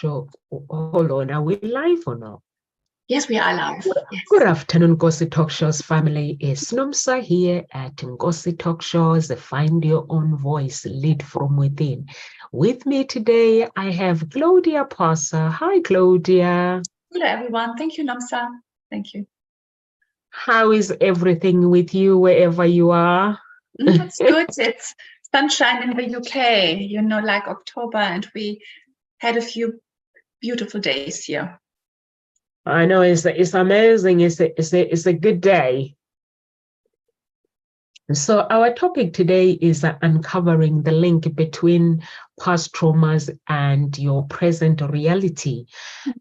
Show. Hold on, are we live or not? Yes, we are live. Yes. Good afternoon, Ngozi Talk Shows family. It's Nomsa here at Ngozi Talk Shows, Find Your Own Voice, Lead from Within. With me today, I have Claudia Pasa. Hi, Claudia. Hello, everyone. Thank you, Nomsa. Thank you. How is everything with you wherever you are? It's good. It's sunshine in the UK, you know, like October, and we had a few beautiful days here. I know it's amazing. It's a good day. So our topic today is uncovering the link between past traumas and your present reality.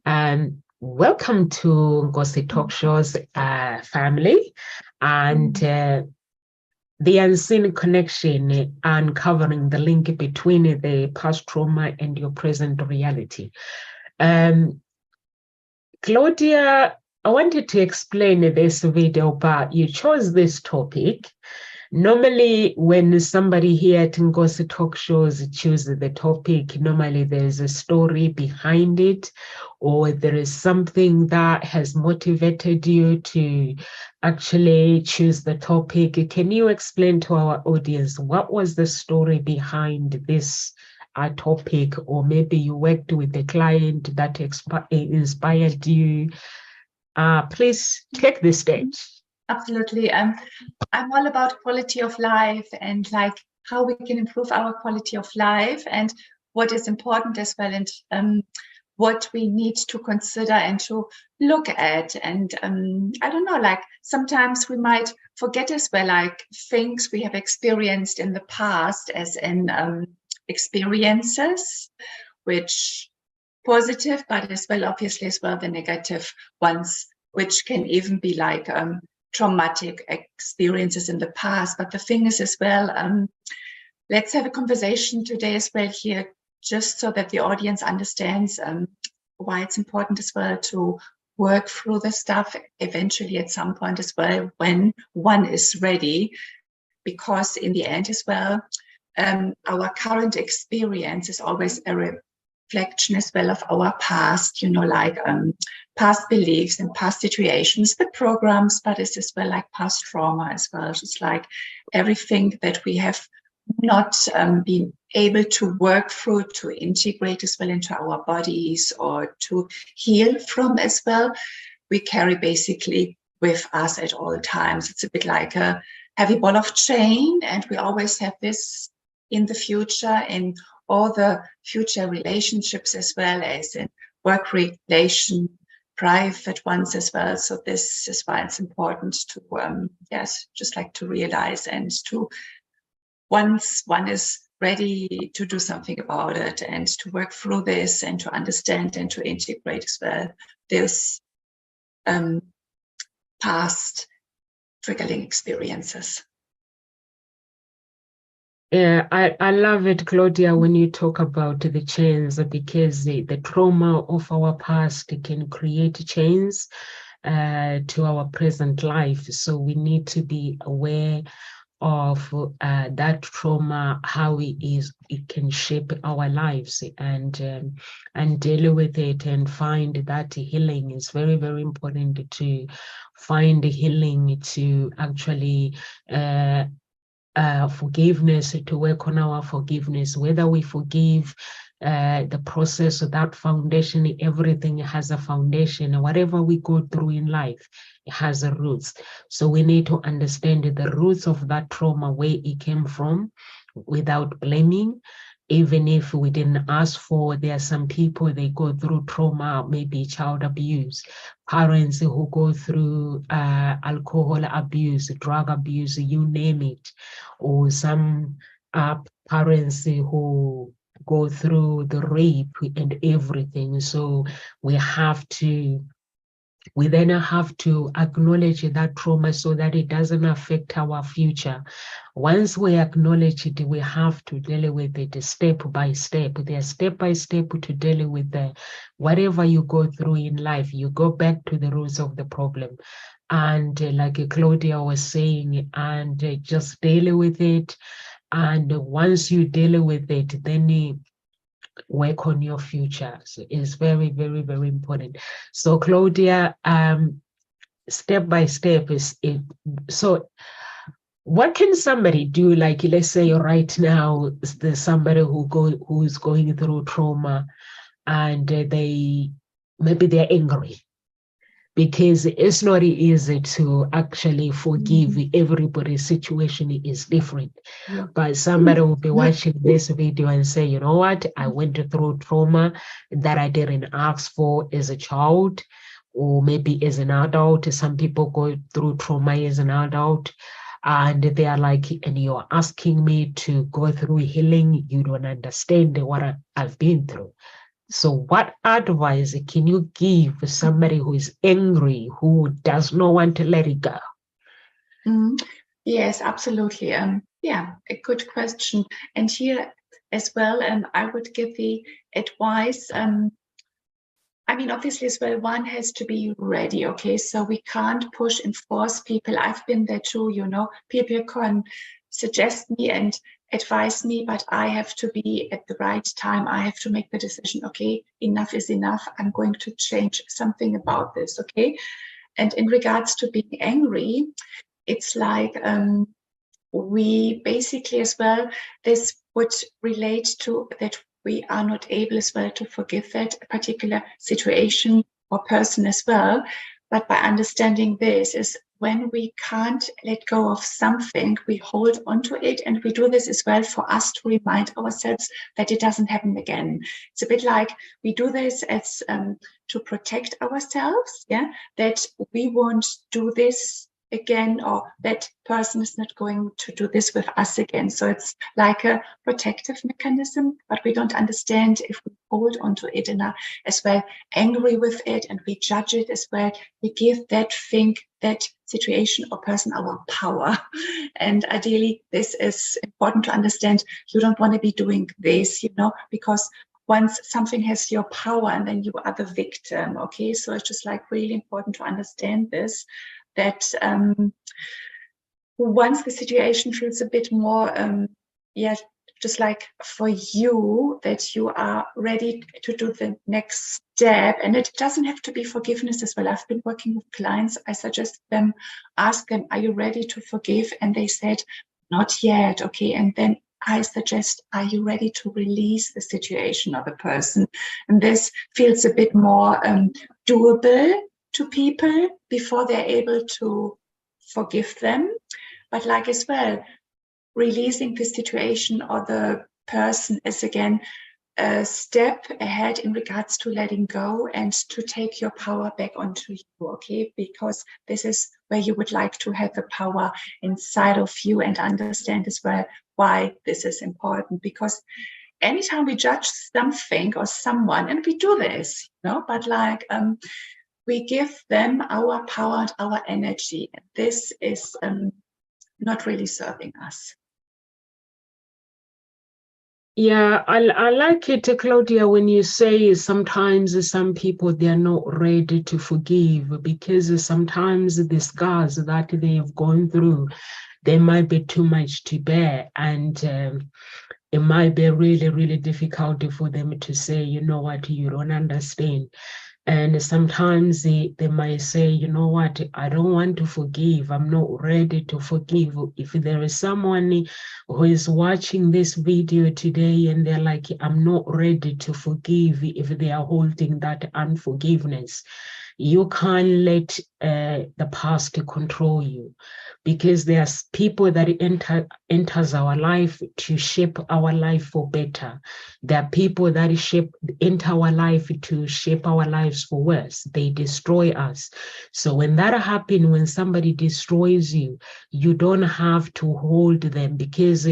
Welcome to Ngozi Talk Shows family, and the unseen connection, uncovering the link between the past trauma and your present reality. Claudia, I wanted to explain this video, but you chose this topic. Normally, when somebody here at Ngozi Talk Shows chooses the topic, normally there's a story behind it, or there is something that has motivated you to actually choose the topic. Can you explain to our audience what was the story behind this topic, or maybe you worked with a client that inspired you? Please take the stage. Absolutely. I'm all about quality of life and like how we can improve our quality of life and what is important as well, and what we need to consider and to look at. And I don't know, like sometimes we might forget as well, like things we have experienced in the past as in experiences, which positive, but as well, obviously as well, the negative ones, which can even be like traumatic experiences in the past. But the thing is as well, let's have a conversation today as well here, just so that the audience understands why it's important as well to work through the stuff eventually at some point as well when one is ready, because in the end as well, our current experience is always a reflection as well of our past, you know, like past beliefs and past situations, the programs, but it's as well like past trauma as well, just like everything that we have not been able to work through, to integrate as well into our bodies or to heal from as well, we carry basically with us at all times. It's a bit like a heavy ball of chain, and we always have this in the future, in all the future relationships as well as in work relation, private ones as well. So this is why it's important to, yes, just like to realize and to, once one is ready to do something about it and to work through this and to understand and to integrate as well this past triggering experiences. Yeah, I love it, Claudia, when you talk about the chains, because the trauma of our past can create chains to our present life. So we need to be aware of that trauma, how it can shape our lives, and deal with it and find that healing is very, very important, to find healing, to actually forgiveness, to work on our forgiveness, whether we forgive the process of that foundation. Everything has a foundation. Whatever we go through in life, it has a roots. So we need to understand the roots of that trauma, where it came from, without blaming. Even if we didn't ask for, there are some people, they go through trauma, maybe child abuse, parents who go through alcohol abuse, drug abuse, you name it, or some parents who go through the rape and everything. So we then have to acknowledge that trauma so that it doesn't affect our future. Once we acknowledge it, we have to deal with it step by step. There's step by step to deal with whatever you go through in life. You go back to the roots of the problem. And like Claudia was saying, and just deal with it. And once you deal with it, then work on your future. So it's very, very, very important. So Claudia, step by step is it. So what can somebody do? Like, let's say right now, there's somebody who's going through trauma, and maybe they're angry, because it's not easy to actually forgive. Everybody's situation is different. Yeah. But somebody will be watching this video and say, you know what, I went through trauma that I didn't ask for as a child, or maybe as an adult. Some people go through trauma as an adult, and they are like, and you're asking me to go through healing. You don't understand what I've been through. So what advice can you give somebody who is angry, who does not want to let it go? Yes, absolutely. Yeah, a good question. And here as well, I would give the advice. I mean, obviously as well, one has to be ready. Okay, so we can't push and force people. I've been there too, you know. People can suggest me and advise me, but I have to be at the right time. I have to make the decision. Okay, enough is enough. I'm going to change something about this. Okay, and in regards to being angry, it's like we basically as well, this would relate to that we are not able as well to forgive that particular situation or person as well. But by understanding this is when we can't let go of something, we hold onto it, and we do this as well for us to remind ourselves that it doesn't happen again. It's a bit like we do this as to protect ourselves, yeah, that we won't do this again, or that person is not going to do this with us again. So it's like a protective mechanism, but we don't understand if we hold onto it and are as well angry with it, and we judge it as well. We give that thing, that situation or person, our power. And ideally, this is important to understand. You don't want to be doing this, you know, because once something has your power, and then you are the victim. Okay, so it's just like really important to understand this, that once the situation feels a bit more, just like for you, that you are ready to do the next step. And it doesn't have to be forgiveness as well. I've been working with clients. I suggest them, ask them, are you ready to forgive? And they said, not yet. Okay. And then I suggest, are you ready to release the situation or the person? And this feels a bit more doable to people before they're able to forgive them. But like as well, releasing the situation or the person is again a step ahead in regards to letting go and to take your power back onto you, okay? Because this is where you would like to have the power inside of you, and understand as well why this is important. Because anytime we judge something or someone, and we do this, you know, but like we give them our power and our energy. This is not really serving us. Yeah, I like it, Claudia, when you say sometimes some people, they're not ready to forgive, because sometimes the scars that they have gone through, they might be too much to bear. And it might be really, really difficult for them to say, you know what, you don't understand. And sometimes they might say, you know what, I don't want to forgive. I'm not ready to forgive. If there is someone who is watching this video today and they're like, I'm not ready to forgive, if they are holding that unforgiveness, you can't let the past control you, because there's people that enters our life to shape our life for better. There are people that enter our life to shape our lives for worse. They destroy us. So when that happens, when somebody destroys you, you don't have to hold them, because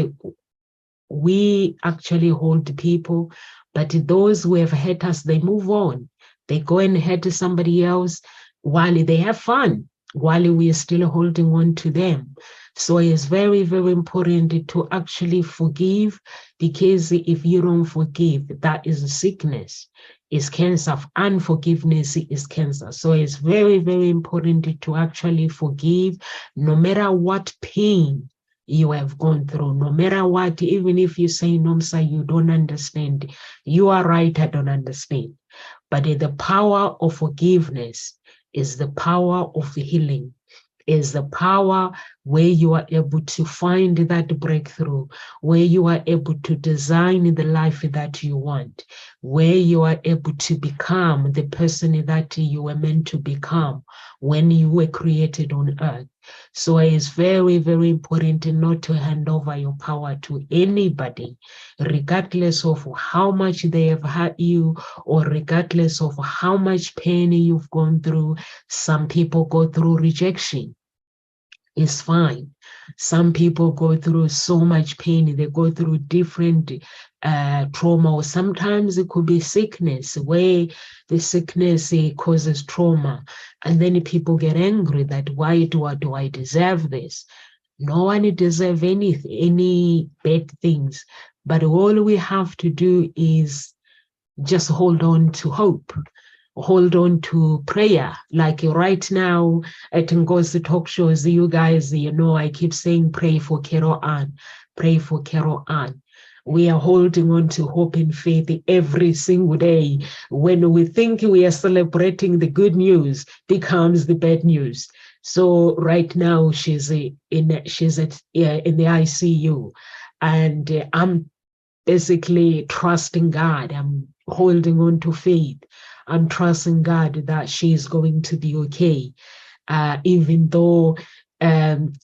we actually hold people, but those who have hurt us, they move on. They go and hurt somebody else while they have fun, while we are still holding on to them. So it's very, very important to actually forgive, because if you don't forgive, that is a sickness. It's cancer. Unforgiveness is cancer. So it's very, very important to actually forgive, no matter what pain you have gone through. No matter what, even if you say, Nomsa, you don't understand, you are right, I don't understand. But the power of forgiveness is the power of healing, is the power where you are able to find that breakthrough, where you are able to design the life that you want, where you are able to become the person that you were meant to become when you were created on earth. So it's very, very important not to hand over your power to anybody, regardless of how much they have hurt you or regardless of how much pain you've gone through. Some people go through rejection. It's fine. Some people go through so much pain. They go through different trauma, or sometimes it could be sickness, where the sickness causes trauma. And then people get angry that why do I deserve this? No one deserves any bad things. But all we have to do is just hold on to hope. Hold on to prayer. Like right now at Ngozi talk shows, you guys, I keep saying pray for Carol Ann, pray for Carol Ann. We are holding on to hope and faith every single day. When we think we are celebrating the good news, becomes the bad news. So right now she's in the ICU, and I'm basically trusting God. I'm holding on to faith. I'm trusting God that she's going to be okay, even though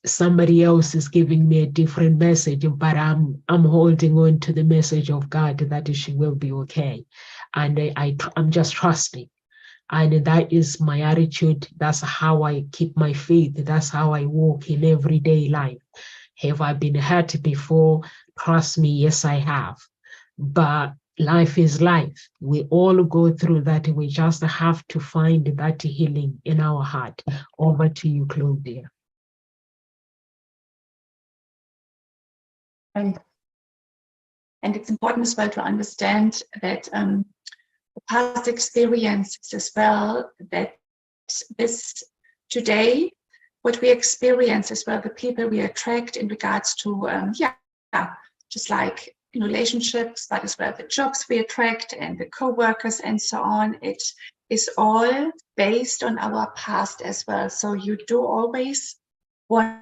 somebody else is giving me a different message, but I'm holding on to the message of God that she will be okay, and I'm just trusting. And that is my attitude. That's how I keep my faith. That's how I walk in everyday life. Have I been hurt before? Trust me, yes, I have. But life is life. We all go through that. We just have to find that healing in our heart. Over to you, Claudia. And it's important as well to understand that the past experiences as well, that this today, what we experience as well, the people we attract in regards to, just like in relationships, but as well the jobs we attract and the co-workers and so on, it is all based on our past as well. So you do always want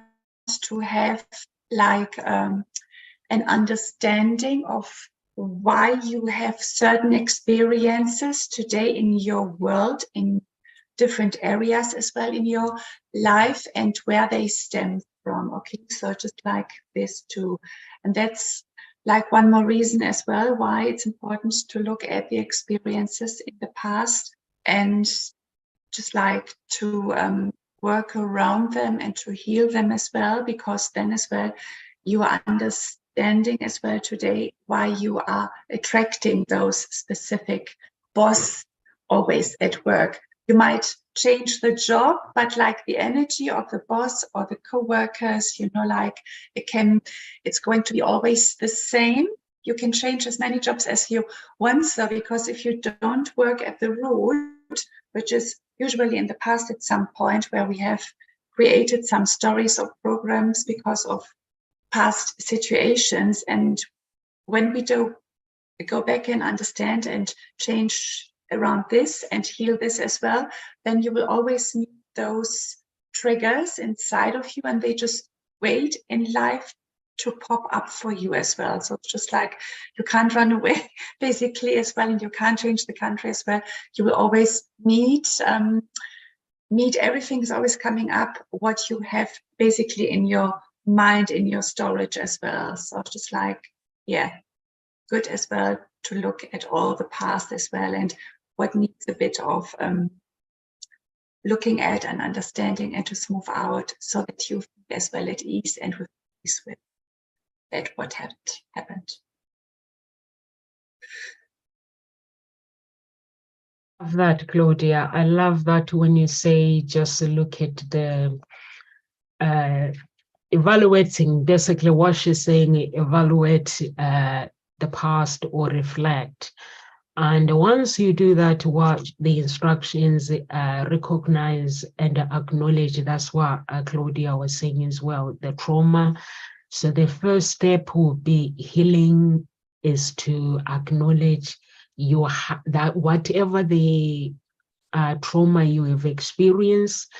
to have like an understanding of why you have certain experiences today in your world, in different areas as well in your life, and where they stem from. Okay, so just like this too. And that's like one more reason as well why it's important to look at the experiences in the past and just like to work around them and to heal them as well, because then as well you are understanding as well today why you are attracting those specific boss always at work. You might change the job, but like the energy of the boss or the co-workers, like it's going to be always the same. You can change as many jobs as you want, so because if you don't work at the root, which is usually in the past at some point where we have created some stories or programs because of past situations, and when we do go back and understand and change around this and heal this as well, then you will always need those triggers inside of you, and they just wait in life to pop up for you as well. So it's just like you can't run away basically as well, and you can't change the country as well. You will always meet everything is always coming up what you have basically in your mind, in your storage as well. So just like, good as well to look at all the past as well, and what needs a bit of looking at and understanding and to smooth out, so that you feel as well at ease and with peace with that what happened. I love that, Claudia. I love that when you say just look at the evaluating, basically what she's saying, evaluate the past or reflect. And once you do that, watch the instructions, recognize and acknowledge. That's what Claudia was saying as well. The trauma So the first step will be healing is to acknowledge that whatever the trauma you have experienced,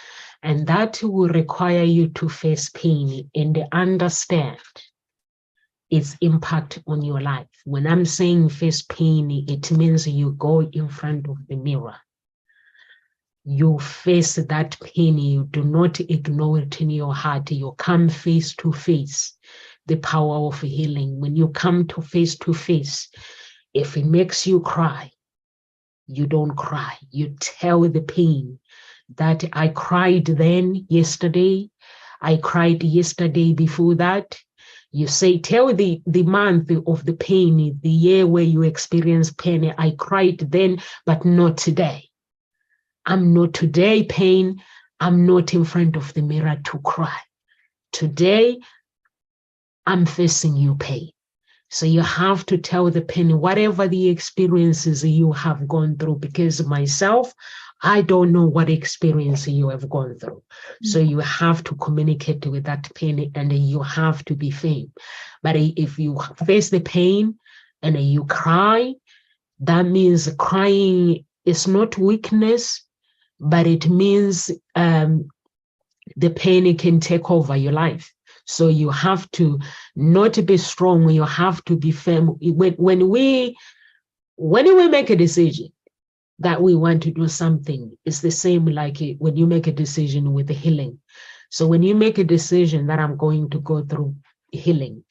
and that will require you to face pain and understand its impact on your life. When I'm saying face pain, it means you go in front of the mirror. You face that pain, you do not ignore it in your heart, you come face to face. The power of healing. When you come to face, if it makes you cry, you don't cry. You tell the pain that I cried then yesterday, I cried yesterday before that. You say, tell the month of the pain, the year where you experienced pain, I cried then, but not today. I'm not today pain. I'm not in front of the mirror to cry. Today, I'm facing you pain. So you have to tell the pain, whatever the experiences you have gone through, because myself, I don't know what experience you have gone through. So you have to communicate with that pain and you have to be firm. But if you face the pain and you cry, that means crying is not weakness, but it means the pain can take over your life. So you have to not be strong, you have to be firm. When we make a decision that we want to do something, it's the same like when you make a decision with healing. So when you make a decision that I'm going to go through healing,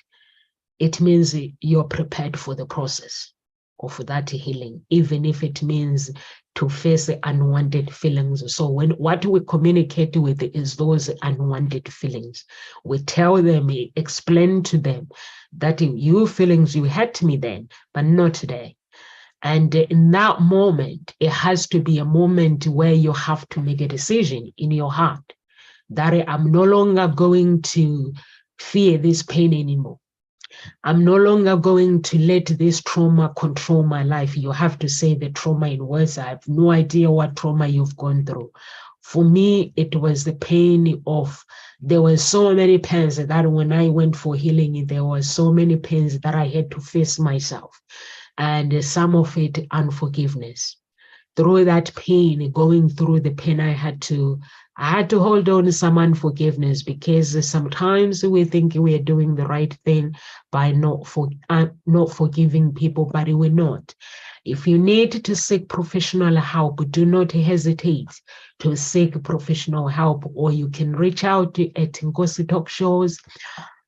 it means you're prepared for the process of that healing, even if it means to face the unwanted feelings. So what we communicate with is those unwanted feelings. We tell them, explain to them that your feelings, you hurt me then, but not today. And in that moment, it has to be a moment where you have to make a decision in your heart that I'm no longer going to fear this pain anymore. I'm no longer going to let this trauma control my life. You have to say the trauma in words. I have no idea what trauma you've gone through. For me, it was the pain of, there were so many pains that when I went for healing, there were so many pains that I had to face myself. And some of it, unforgiveness. Through that pain, going through the pain, I had to hold on to some unforgiveness, because sometimes we think we are doing the right thing by not forgiving people, but we're not. If you need to seek professional help, do not hesitate to seek professional help, or you can reach out at Nkosi Talk Shows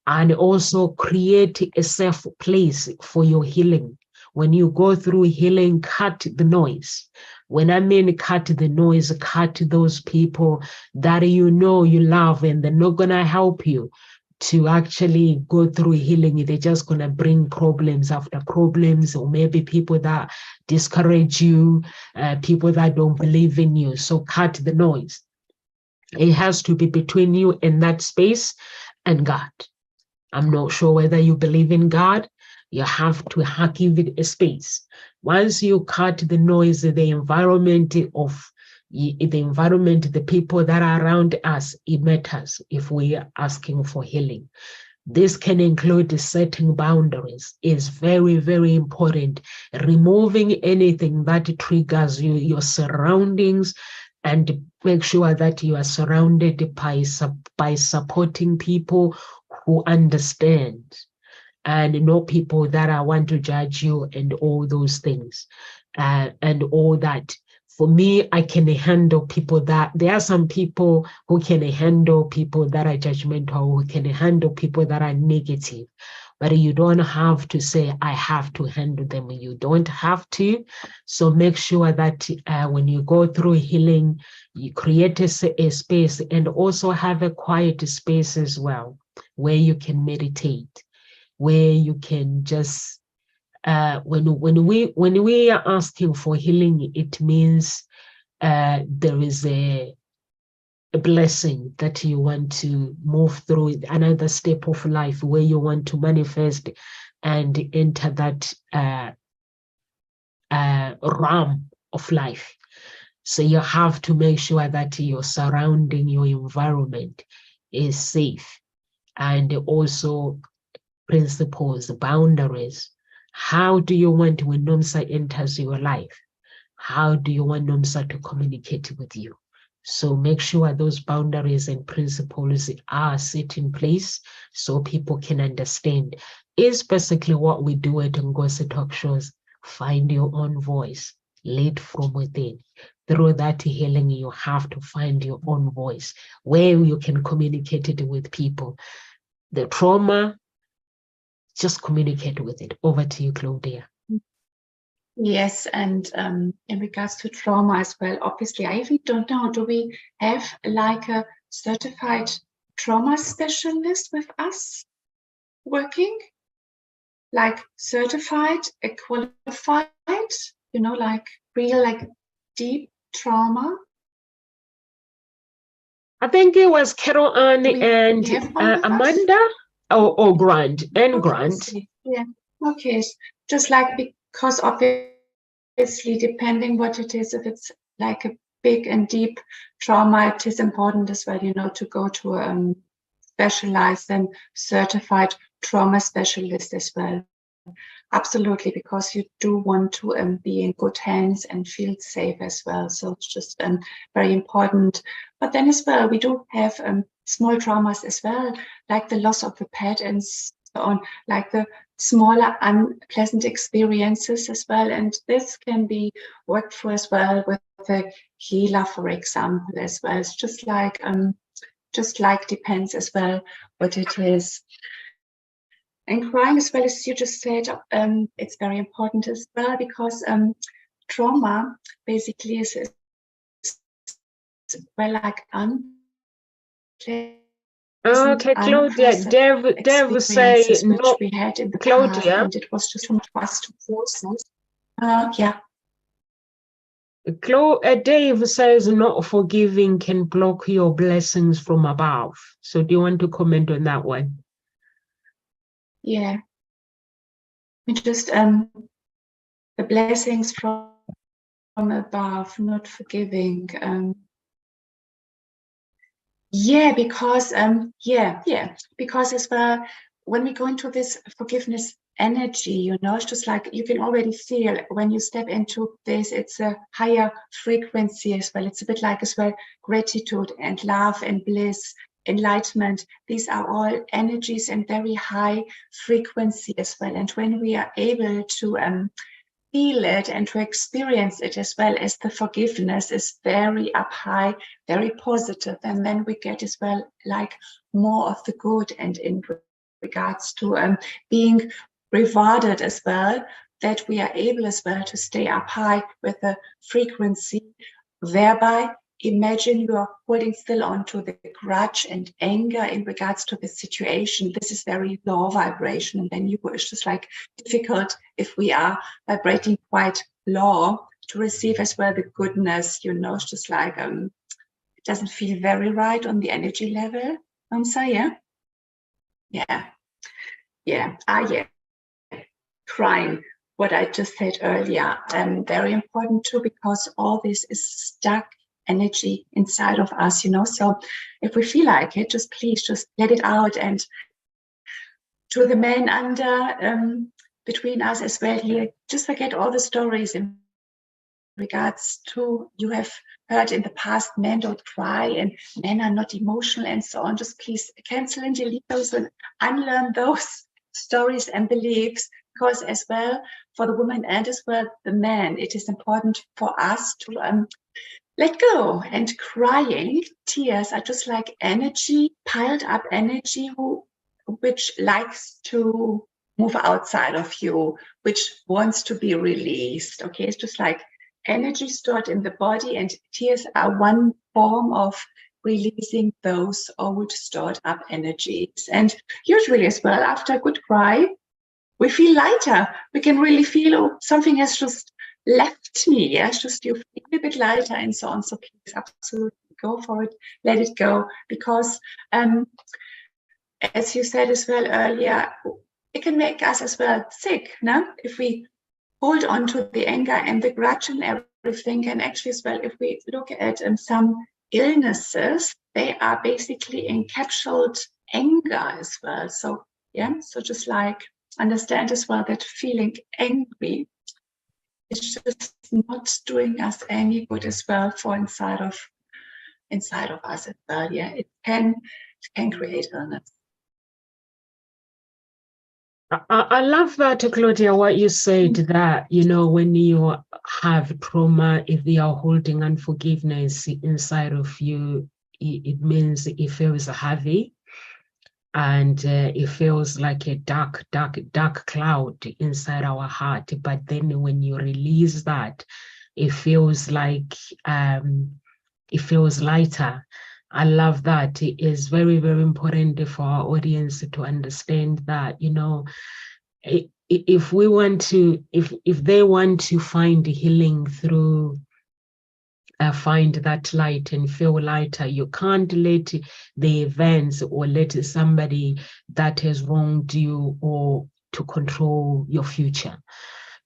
and also create a safe place for your healing. When you go through healing, cut the noise. When I mean cut the noise, cut those people that you know you love and they're not going to help you to actually go through healing. They're just going to bring problems after problems, or maybe people that discourage you, people that don't believe in you. So cut the noise. It has to be between you and that space and God. I'm not sure whether you believe in God. You have to give it a space. Once you cut the noise, the environment, the people that are around us, it matters if we are asking for healing. This can include setting boundaries. It's very, very important. Removing anything that triggers you, your surroundings, and make sure that you are surrounded by supporting people who understand, and not people that want to judge you and all those things, and all that. For me, I can handle people that, there are some people who can handle people that are judgmental, who can handle people that are negative, but you don't have to say, I have to handle them. You don't have to. So make sure that when you go through healing, you create a space, and also have a quiet space as well, where you can meditate, where you can just, when we are asking for healing, it means there is a blessing that you want to move through, another step of life where you want to manifest and enter that realm of life. So you have to make sure that your surrounding, your environment is safe and also principles, boundaries. How do you want when NOMSA enters your life? How do you want NOMSA to communicate with you? So make sure those boundaries and principles are set in place so people can understand. It's basically what we do at Ngozi Talk Shows. Find your own voice, lead from within. Through that healing, you have to find your own voice where you can communicate it with people. The trauma, just communicate with it. Over to you, Claudia. Yes, and in regards to trauma as well, obviously, I even don't know, do we have like a certified trauma specialist with us working? Like certified, qualified, you know, like real, like deep trauma? I think it was Carol Ann and Amanda or Grant and Grant. Yeah, okay. Just like, because obviously depending what it is, if it's like a big and deep trauma, it is important as well, you know, to go to a specialized and certified trauma specialist as well. Absolutely, because you do want to be in good hands and feel safe as well. So it's just very important. But then as well, we do have small traumas as well, like the loss of a pet and so on, like the smaller unpleasant experiences as well. And this can be worked for as well with the healer, for example, as well. It's just like depends as well what it is. And crying as well, as you just said, it's very important as well, because trauma basically is well like okay, Claudia, Dev say no. We had in the Claudia, past, and it was just from us to process. Yeah. Dave says not forgiving can block your blessings from above. So do you want to comment on that one? Yeah. Just the blessings from above, not forgiving. Yeah, because because as well, when we go into this forgiveness energy, you know, it's just like you can already feel when you step into this, it's a higher frequency as well. It's a bit like as well gratitude and love and bliss, enlightenment. These are all energies and very high frequency as well. And when we are able to feel it and to experience it, as well as the forgiveness is very up high, very positive, and then we get as well like more of the good, and in regards to being rewarded as well, that we are able as well to stay up high with the frequency, thereby imagine you are holding still onto the grudge and anger in regards to the situation. This is very low vibration, and then it's just like difficult if we are vibrating quite low to receive as well the goodness, you know. It's just like it doesn't feel very right on the energy level. Yeah. Crying, what I just said earlier, very important too, because all this is stuck energy inside of us, you know. So if we feel like it, please just let it out. And to the men under between us as well here, just forget all the stories in regards to you have heard in the past, men don't cry and men are not emotional and so on. Just please cancel and delete those and unlearn those stories and beliefs, because as well for the woman and as well the man, it is important for us to let go. And crying, tears are just like energy, piled up energy, which likes to move outside of you, which wants to be released. Okay, it's just like energy stored in the body, and tears are one form of releasing those old stored up energies. And usually as well, after a good cry, we feel lighter. We can really feel something has just left me. Yes, just you feel a bit lighter and so on. So please absolutely go for it. Let it go, because as you said as well earlier, it can make us as well sick, no? If we hold on to the anger and the grudge and everything. And actually as well, if we look at some illnesses, they are basically encapsulated anger as well. So yeah, so just like understand as well that feeling angry is just not doing us any good as well for inside of us as well. Yeah, it can create illness. I love that, Claudia, what you said, that, you know, when you have trauma, if you are holding unforgiveness inside of you, it means it feels heavy, and it feels like a dark cloud inside our heart. But then when you release that, it feels like it feels lighter. I love that. It is very, very important for our audience to understand that, you know, if we want to, if they want to find healing through find that light and feel lighter, you can't let the events or let somebody that has wronged you or to control your future.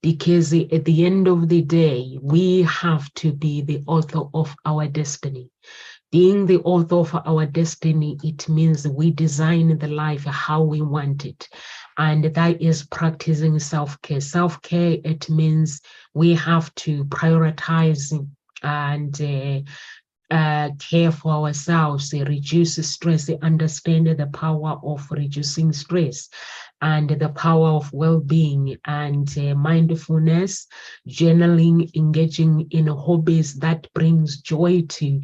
Because at the end of the day, we have to be the author of our destiny. Being the author of our destiny, it means we design the life how we want it. And that is practicing self-care. Self-care, it means we have to prioritize and care for ourselves, reduce stress, understand the power of reducing stress and the power of well-being and mindfulness, journaling, engaging in hobbies that brings joy to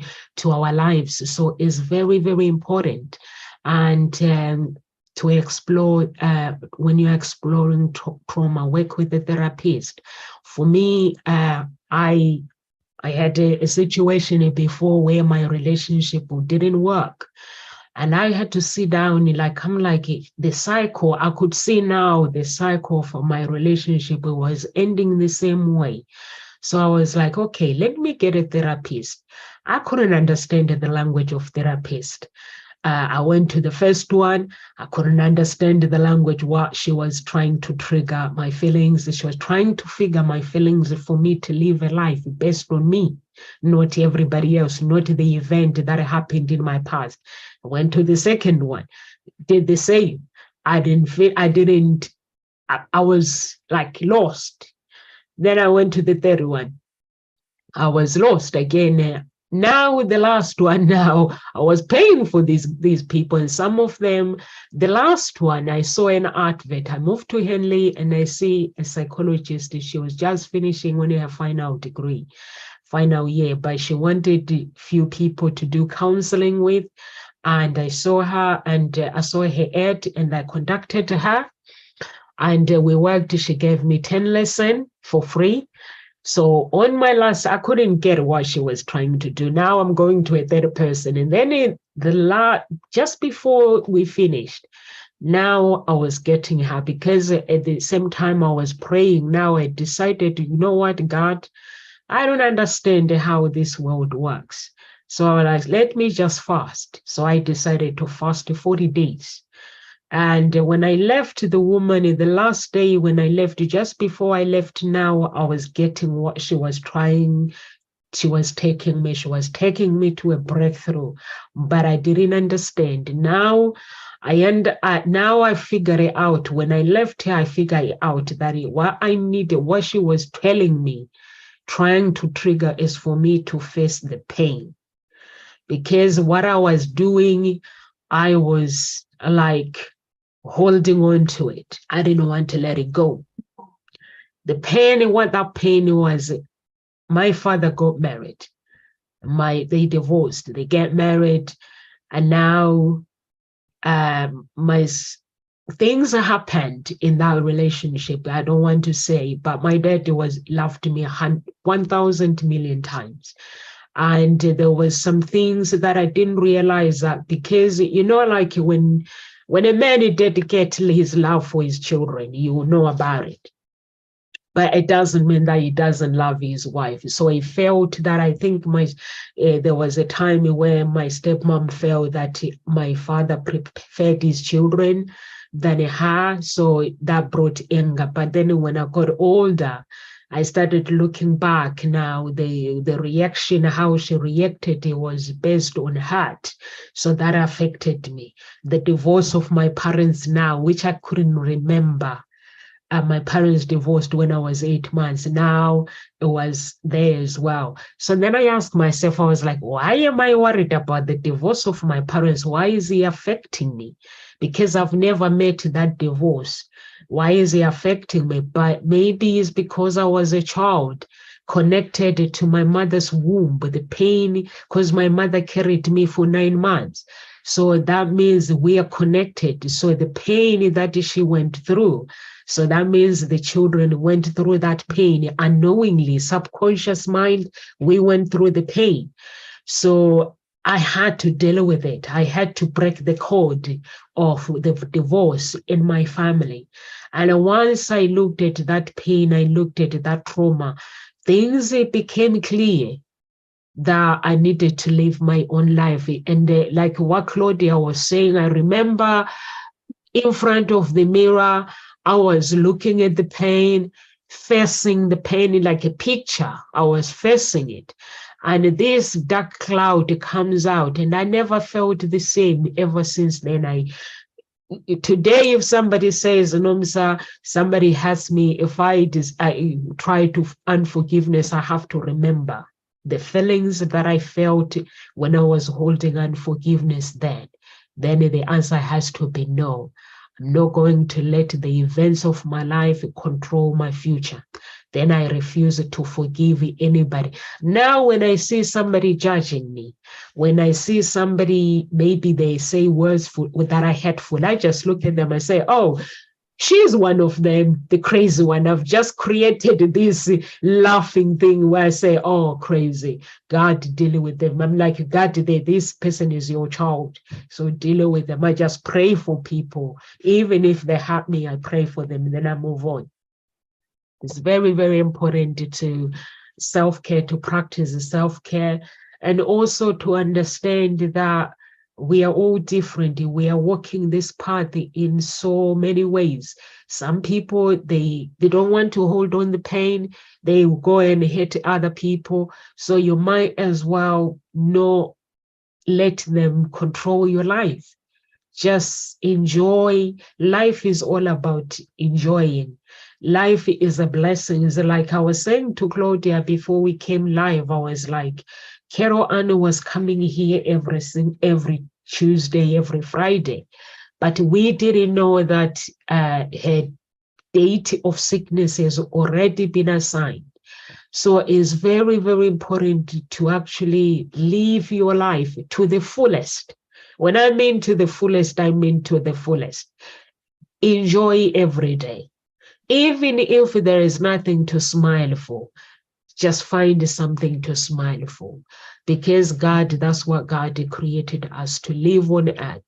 our lives. So it's very, very important. And to explore, when you're exploring trauma, work with a therapist. For me, I had a situation before where my relationship didn't work. And I had to sit down, like, I'm like, the cycle, I could see now the cycle for my relationship was ending the same way. So I was like, okay, let me get a therapist. I couldn't understand the language of therapist. I went to the first one. I couldn't understand the language, what she was trying to trigger my feelings. She was trying to figure my feelings for me to live a life based on me, not everybody else, not the event that happened in my past. I went to the second one, did the same. I was like lost. Then I went to the third one. I was lost again. Now the last one, now I was paying for these people, and some of them, the last one, I saw an advert. I moved to Henley and I see a psychologist. She was just finishing on her final year, but she wanted a few people to do counseling with. And I saw her, and I saw her ad, and I contacted her, and we worked. She gave me 10 lessons for free. So on my last, I couldn't get what she was trying to do. Now I'm going to a third person. And then just before we finished, now I was getting her, because at the same time I was praying. Now I decided, you know what, God, I don't understand how this world works. So I was like, let me just fast. So I decided to fast 40 days. And when I left the woman, the last day when I left, just before I left, now I was getting what she was trying. She was taking me to a breakthrough, but I didn't understand. Now I figure it out. When I left her, I figure it out that what I needed, what she was telling me, trying to trigger, is for me to face the pain. Because what I was doing, I was like holding on to it. I didn't want to let it go. The pain, what that pain was, my father got married. They divorced, they get married, and now things happened in that relationship. I don't want to say, but my dad loved me 1,000 million times. And there was some things that I didn't realize, that because, you know, like when a man dedicates his love for his children, you will know about it. But it doesn't mean that he doesn't love his wife. So I felt that, I think there was a time where my stepmom felt that my father preferred his children than her. So that brought anger. But then when I got older, I started looking back now, the reaction, how she reacted, it was based on hurt. So that affected me. The divorce of my parents now, which I couldn't remember. My parents divorced when I was 8 months. Now it was there as well. So then I asked myself, I was like, why am I worried about the divorce of my parents? Why is it affecting me? Because I've never met that divorce. Why is it affecting me? But maybe it's because I was a child connected to my mother's womb, but the pain, because my mother carried me for 9 months. So that means we are connected. So the pain that she went through, so that means the children went through that pain unknowingly, subconscious mind, we went through the pain. So I had to deal with it. I had to break the code of the divorce in my family. And once I looked at that pain, I looked at that trauma, things became clear that I needed to live my own life. And like what Claudia was saying, I remember in front of the mirror, I was looking at the pain, facing the pain like a picture. I was facing it. And this dark cloud comes out, and I never felt the same ever since then. Today, if somebody says, Nomsa, somebody hurts me, if I try to unforgiveness, I have to remember the feelings that I felt when I was holding unforgiveness then. Then the answer has to be no. I'm not going to let the events of my life control my future. Then I refuse to forgive anybody. Now, when I see somebody judging me, when I see somebody, maybe they say words that are hurtful, I just look at them and say, oh, she's one of them, the crazy one. I've just created this laughing thing where I say, oh, crazy. God, dealing with them. I'm like, God, this person is your child. So deal with them. I just pray for people. Even if they hurt me, I pray for them, and then I move on. It's very, very important to self-care, to practice self-care, and also to understand that we are all different. We are walking this path in so many ways. Some people, they don't want to hold on the pain. They go and hit other people. So you might as well not let them control your life. Just enjoy. Life is all about enjoying. Life is a blessing. It's like I was saying to Claudia before we came live, I was like, Carol Anna was coming here every Tuesday, every Friday, but we didn't know that her date of sickness has already been assigned. So it's very, very important to actually live your life to the fullest. When I mean to the fullest, I mean to the fullest. Enjoy every day. Even if there is nothing to smile for, just find something to smile for. Because God, that's what God created us to live on earth.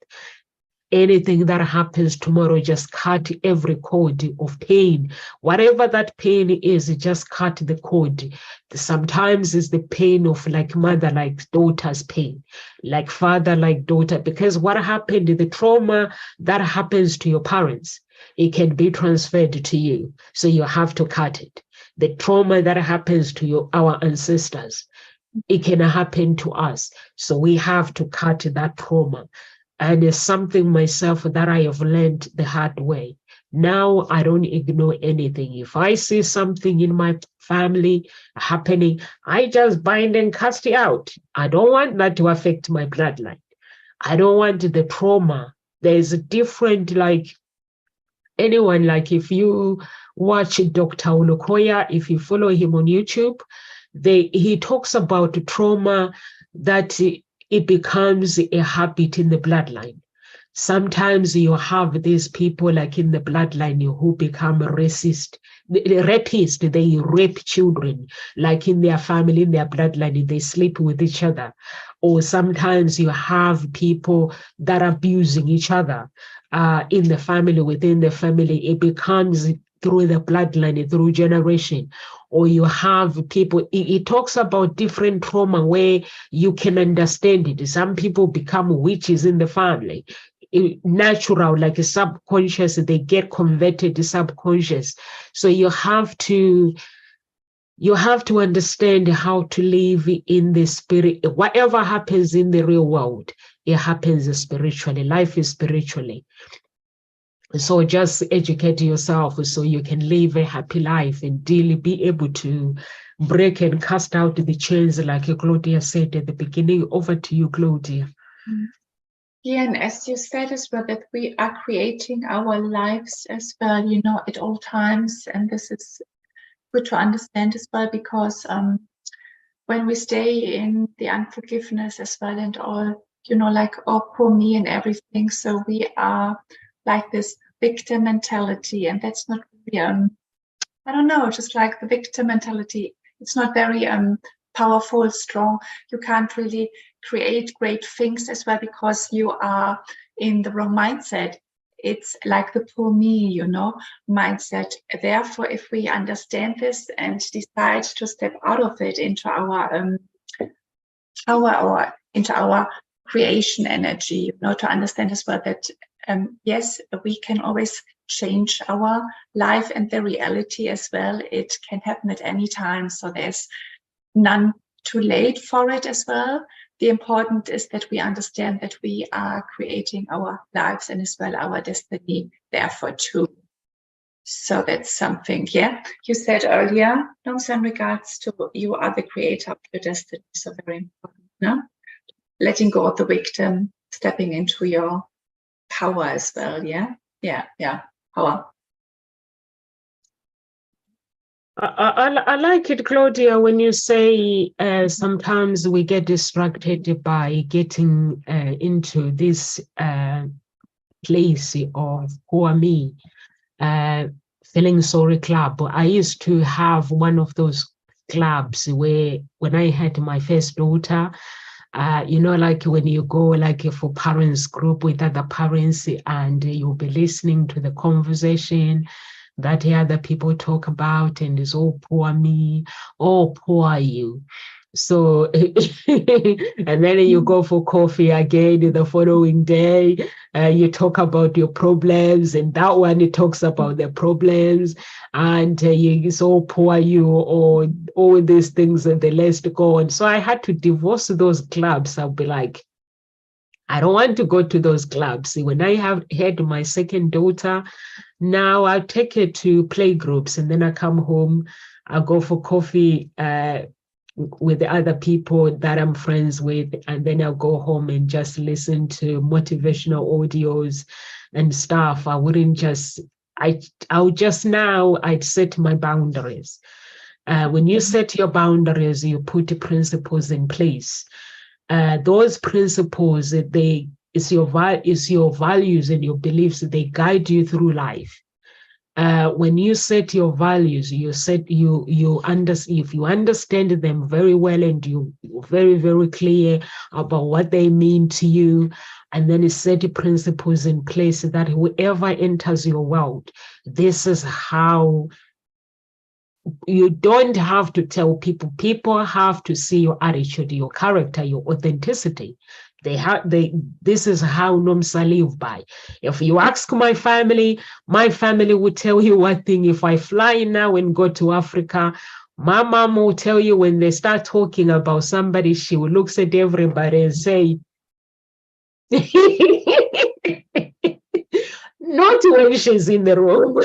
Anything that happens tomorrow, just cut every cord of pain. Whatever that pain is, just cut the cord. Sometimes it's the pain of like mother, like daughter's pain, like father, like daughter. Because what happened, the trauma that happens to your parents, it can be transferred to you. So you have to cut it. The trauma that happens to our ancestors, it can happen to us. So we have to cut that trauma. And it's something myself that I have learned the hard way. Now I don't ignore anything. If I see something in my family happening, I just bind and cast it out. I don't want that to affect my bloodline. I don't want the trauma. There's a different, like anyone, like if you watch Dr. Olukoya, if you follow him on YouTube, he talks about trauma that it becomes a habit in the bloodline. Sometimes you have these people like in the bloodline who become racist, rapists, they rape children, like in their family, in their bloodline, they sleep with each other. Or sometimes you have people that are abusing each other in the family, within the family. It becomes through the bloodline, through generation. Or you have people, it talks about different trauma where you can understand it. Some people become witches in the family. Natural, like a subconscious, they get converted to subconscious. So you have to you have to understand how to live in the spirit. Whatever happens in the real world, it happens spiritually. Life is spiritually. So just educate yourself so you can live a happy life and be able to break and cast out the chains, like Claudia said at the beginning. Over to you, Claudia. Yeah, and as you said as well, that we are creating our lives as well, you know, at all times. And this is good to understand as well, because when we stay in the unforgiveness as well and all, you know, like, oh, poor me and everything. So we are like this victim mentality, and that's not really, I don't know, just like the victim mentality. It's not very powerful, strong. You can't really create great things as well, because you are in the wrong mindset. It's like the poor me, you know, mindset. Therefore, if we understand this and decide to step out of it into our creation energy, you know, to understand as well that yes, we can always change our life and the reality as well. It can happen at any time, so there's none too late for it as well. The important is that we understand that we are creating our lives and as well our destiny, therefore too. So that's something, yeah. You said earlier, also in regards to you are the creator of your destiny, so very important, no? Letting go of the victim, stepping into your power as well, yeah? Yeah, power. I like it, Claudia, when you say sometimes we get distracted by getting into this place of poor me, feeling sorry club. I used to have one of those clubs where when I had my first daughter, you know, like when you go like for parents group with other parents and you'll be listening to the conversation that the other people talk about, and it's all poor me, oh poor you. So and then you go for coffee again the following day, you talk about your problems, and that one it talks about the problems, and you so poor you, or all these things, and the list go on. So I had to divorce those clubs. I'll be like, I don't want to go to those clubs. When I have had my second daughter, now I take her to play groups, and then I come home, I go for coffee with the other people that I'm friends with, and then I'll go home and just listen to motivational audios and stuff. I wouldn't just, I'll just now, I'd set my boundaries. When you set your boundaries, you put principles in place. Those principles, it's your values and your beliefs, they guide you through life. When you set your values, if you understand them very well, and you're very, very clear about what they mean to you, and then you set principles in place that whoever enters your world, this is how. You don't have to tell people. People have to see your attitude, your character, your authenticity. This is how Nomsa live by. If you ask my family will tell you one thing. If I fly now and go to Africa, my mom will tell you, when they start talking about somebody, she will look at everybody and say, not when she's in the room,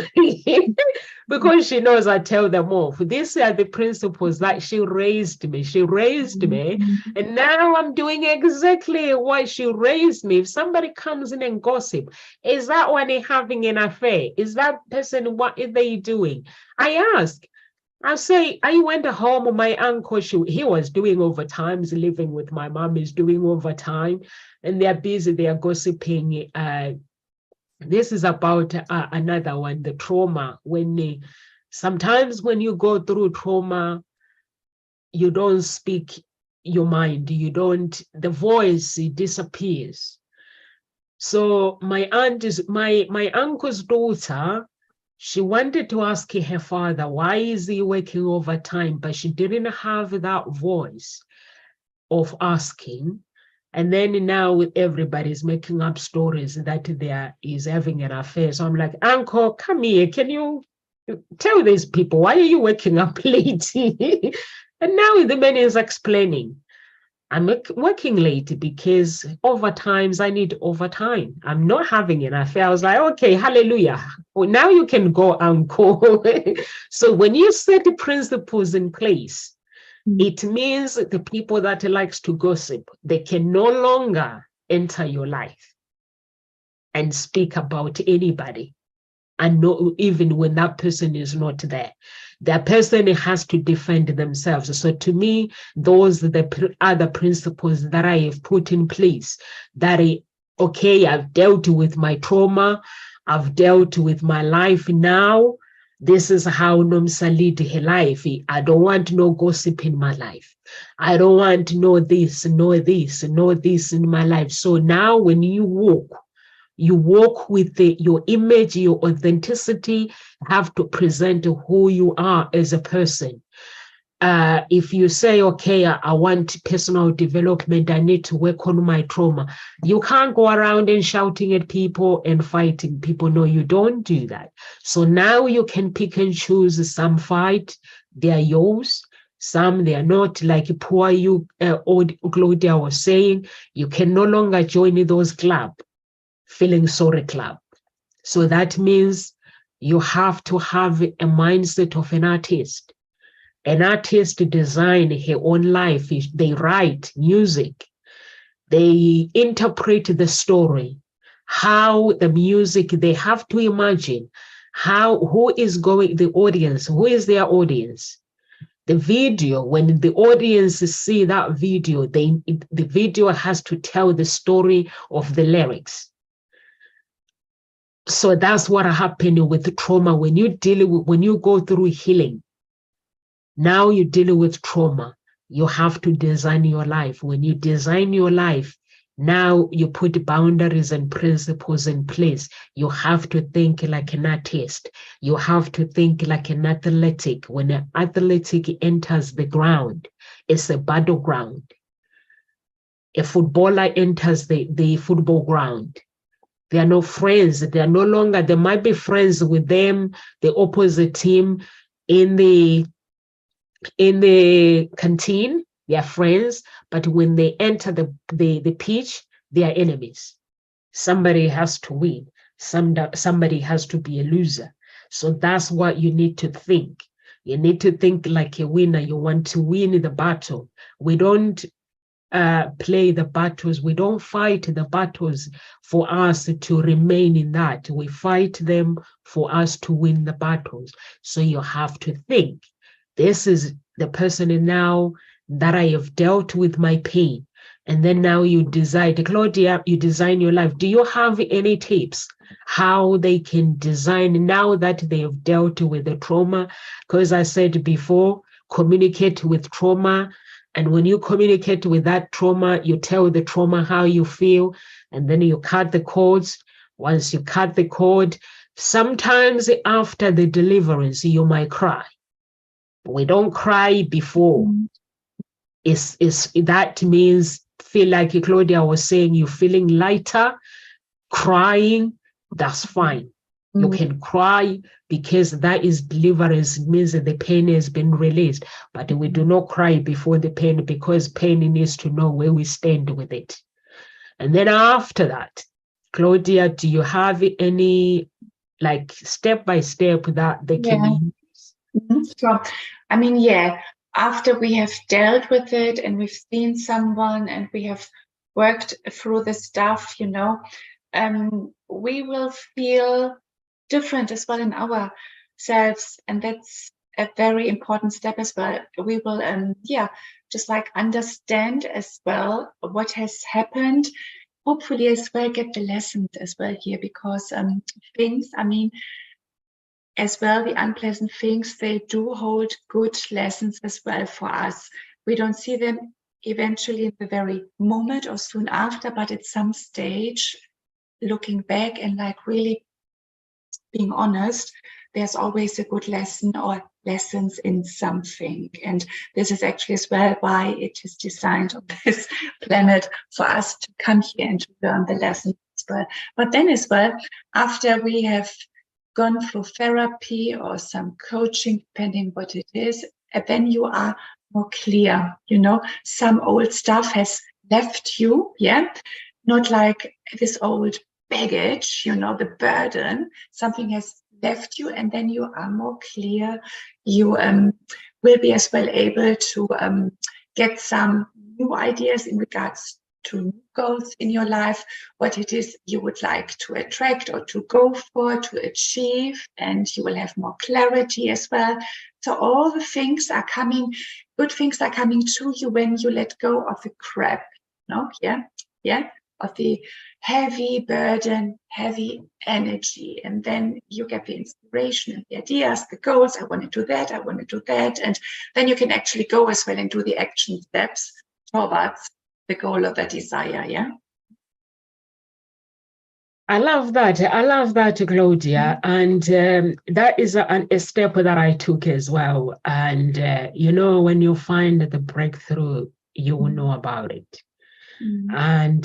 because she knows I tell them off. These are the principles that she raised me. She raised me, and now I'm doing exactly what she raised me. If somebody comes in and gossip, is that one having an affair? Is that person, what are they doing? I ask. I say, I went home, my uncle, he was doing overtime, living with my mom, is doing overtime, and they're busy, they are gossiping. This is about another one, the trauma. Sometimes when you go through trauma, you don't speak your mind. The voice, it disappears. So my uncle's daughter, she wanted to ask her father, why is he working overtime? But she didn't have that voice of asking. And then now everybody's making up stories that he's having an affair. So I'm like, uncle, come here. Can you tell these people, why are you waking up late? And now the man is explaining, I'm working late because overtimes I need overtime. I'm not having enough. I was like, okay, hallelujah. Well, now you can go, uncle. So when you set the principles in place, it means the people that likes to gossip, they can no longer enter your life and speak about anybody. And no, even when that person is not there, that person has to defend themselves. So to me, those are the other principles that I have put in place. That okay, I've dealt with my trauma, I've dealt with my life now. This is how Nomsa lead her life. I don't want no gossip in my life. I don't want to know this, know this, know this in my life. So now when you walk with your image, your authenticity, have to present who you are as a person. If you say, okay, I want personal development, I need to work on my trauma, you can't go around and shouting at people and fighting people. No, you don't do that. So now you can pick and choose. Some fight, they are yours. Some, they are not, like poor you, Claudia was saying, you can no longer join those clubs. Feeling sorry club. So that means you have to have a mindset of an artist. An artist design her own life. They write music. They interpret the story. How the music, they have to imagine who is going, the audience, who is their audience. The video, when the audience see that video, the video has to tell the story of the lyrics. So that's what happened with trauma. When you go through healing, now you're dealing with trauma. You have to design your life. When you design your life, now you put boundaries and principles in place. You have to think like an artist. You have to think like an athletic. When an athletic enters the ground, it's a battleground. A footballer enters the football ground. They are no friends. They are no longer, they might be friends with them, the opposite team in the canteen, they are friends, but when they enter the pitch, they are enemies. Somebody has to win. Somebody has to be a loser. So that's what you need to think. You need to think like a winner. You want to win the battle. We don't play the battles. We don't fight the battles for us to remain in that. We fight them for us to win the battles. So you have to think, this is the person now that I have dealt with my pain. And then now you decide, Claudia, you design your life. Do you have any tips how they can design now that they have dealt with the trauma? Because I said before, communicate with trauma. And when you communicate with that trauma, you tell the trauma how you feel, and then you cut the cords. Once you cut the cord, sometimes after the deliverance, you might cry. We don't cry before. That means, feel like Claudia was saying, you're feeling lighter, crying, that's fine. You can cry because that is deliverance. It means that the pain has been released. But we do not cry before the pain, because pain needs to know where we stand with it. And then after that, Claudia, do you have any like step by step that they can use? Sure. I mean, yeah, after we have dealt with it and we've seen someone and we have worked through the stuff, we will feel different as well in ourselves, and that's a very important step as well. We will just like understand as well what has happened, hopefully as well get the lessons as well here, because things, I mean, as well, the unpleasant things, they do hold good lessons as well for us. We don't see them eventually in the very moment or soon after, but at some stage, looking back and like really being honest, there's always a good lesson or lessons in something. And this is actually as well why it is designed on this planet, for us to come here and to learn the lesson as well. But then as well, after we have gone through therapy or some coaching, depending what it is, and then you are more clear. You know, some old stuff has left you, yeah, not like this old baggage, you know, the burden. Something has left you, and then you are more clear. You will be as well able to get some new ideas in regards to new goals in your life, what it is you would like to attract or to go for, to achieve, and you will have more clarity as well. So all the things are coming, good things are coming to you when you let go of the crap, no? Yeah, of the heavy burden, heavy energy, and then you get the inspiration and the ideas, the goals. I want to do that, I want to do that, and then you can actually go as well and do the action steps towards the goal of the desire. Yeah. I love that. I love that, Claudia. And that is a step that I took as well. And, you know, when you find the breakthrough, you will know about it. And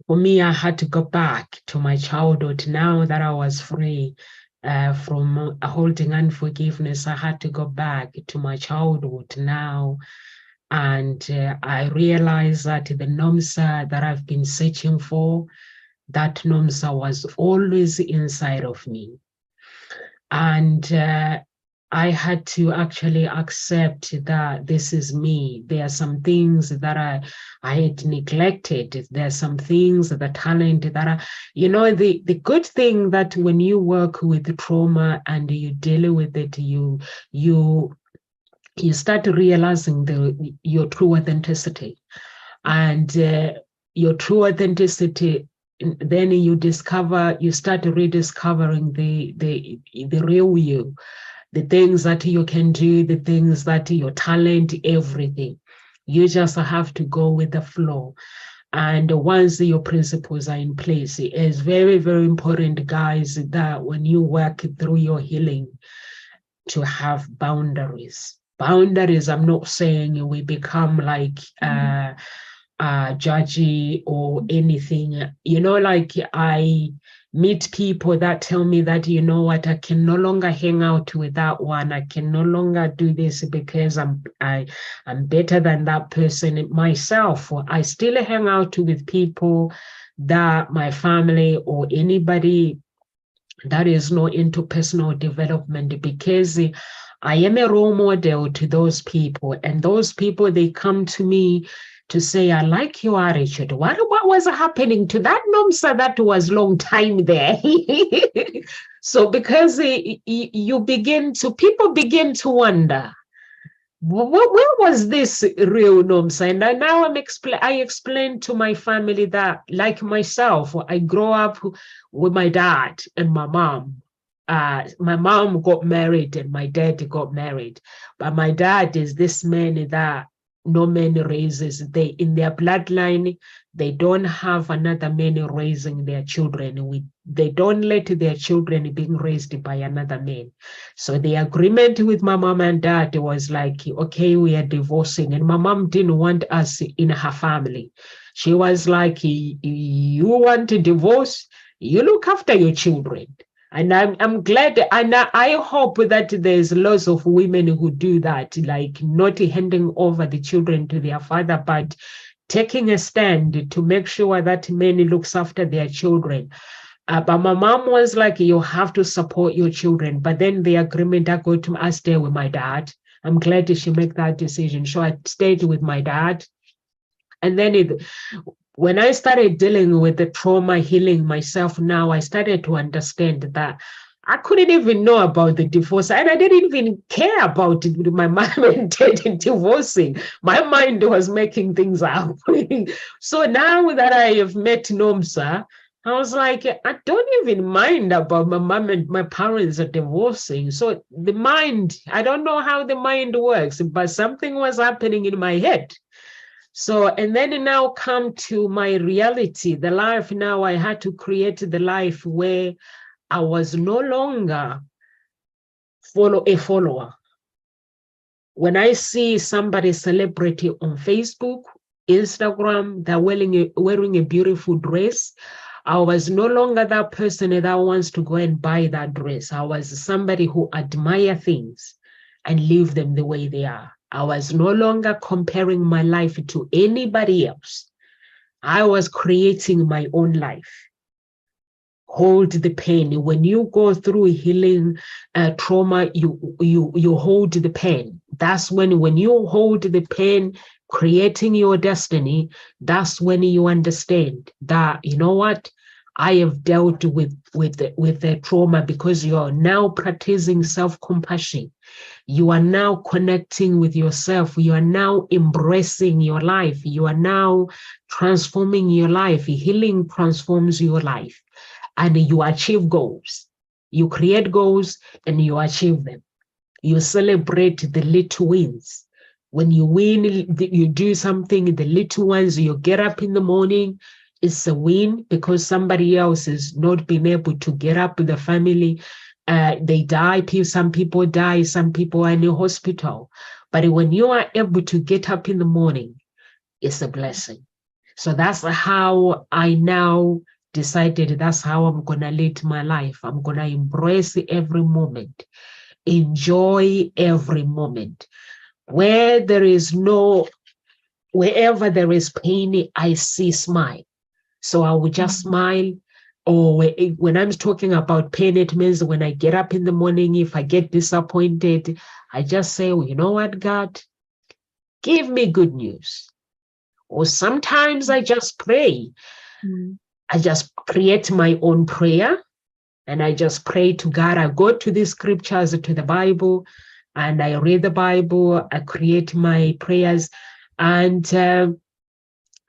for me, I had to go back to my childhood. Now that I was free from holding unforgiveness, I had to go back to my childhood now. And I realized that the Nomsa that I've been searching for, that Nomsa was always inside of me. And I had to actually accept that this is me. There are some things that I had neglected. There are some things, the talent that you know, the good thing that when you work with trauma and you deal with it, you start realizing your true authenticity. And your true authenticity, then you start rediscovering the real you, the things that you can do, the things that your talent, everything. You just have to go with the flow. And once your principles are in place, it is very, very important, guys, that when you work through your healing, to have boundaries. Boundaries, I'm not saying we become like judgy or anything. You know, like I meet people that tell me that, you know what, I can no longer hang out with that one. I can no longer do this because I'm better than that person myself. I still hang out with people that my family or anybody that is not into personal development, because I am a role model to those people, and those people, they come to me to say, I like your attitude. What was happening to that Nomsa that was long time there? So because people begin to wonder, where was this real Nomsa? And now I explained to my family that, like myself, I grew up with my dad and my mom. My mom got married and my dad got married, but my dad is this man that no man raises. They, in their bloodline, they don't have another man raising their children. They don't let their children being raised by another man. So the agreement with my mom and dad was like, okay, we are divorcing. And my mom didn't want us in her family. She was like, you want a divorce? You look after your children. And I'm glad, and I hope that there's lots of women who do that, like not handing over the children to their father, but taking a stand to make sure that men looks after their children. But my mom was like, you have to support your children. But then the agreement, I stay with my dad. I'm glad she made that decision. So I stayed with my dad. And then when I started dealing with the trauma healing myself now, I started to understand that I couldn't even know about the divorce, and I didn't even care about it with my mom and dad divorcing. My mind was making things up. So now that I have met Nomsa, I was like, I don't even mind about my mom and my parents are divorcing. So the mind, I don't know how the mind works, but something was happening in my head. So, and then now come to my reality, the life now. I had to create the life where I was no longer a follower. When I see somebody celebrity on Facebook, Instagram, they're wearing a beautiful dress, I was no longer that person that wants to go and buy that dress. I was somebody who admire things and leave them the way they are. I was no longer comparing my life to anybody else. I was creating my own life. Hold the pain. When you go through healing trauma, you hold the pain. That's when you hold the pain, creating your destiny, that's when you understand that, you know what, I have dealt with the trauma, because you are now practicing self-compassion. You are now connecting with yourself. You are now embracing your life. You are now transforming your life. Healing transforms your life, and you achieve goals. You create goals and you achieve them. You celebrate the little wins. When you win, you do something, the little ones, you get up in the morning, it's a win, because somebody else has not been able to get up with the family. They die, some people die, some people are in the hospital. But when you are able to get up in the morning, it's a blessing. So that's how I now decided that's how I'm going to lead my life. I'm going to embrace every moment, enjoy every moment. Wherever there is pain, I see smile. So I will just smile. Or when I'm talking about pain, it means when I get up in the morning, if I get disappointed, I just say, well, you know what, God, give me good news. Or sometimes I just pray. I just create my own prayer, and I just pray to God. I go to the scriptures, to the Bible, and I read the Bible. I create my prayers. And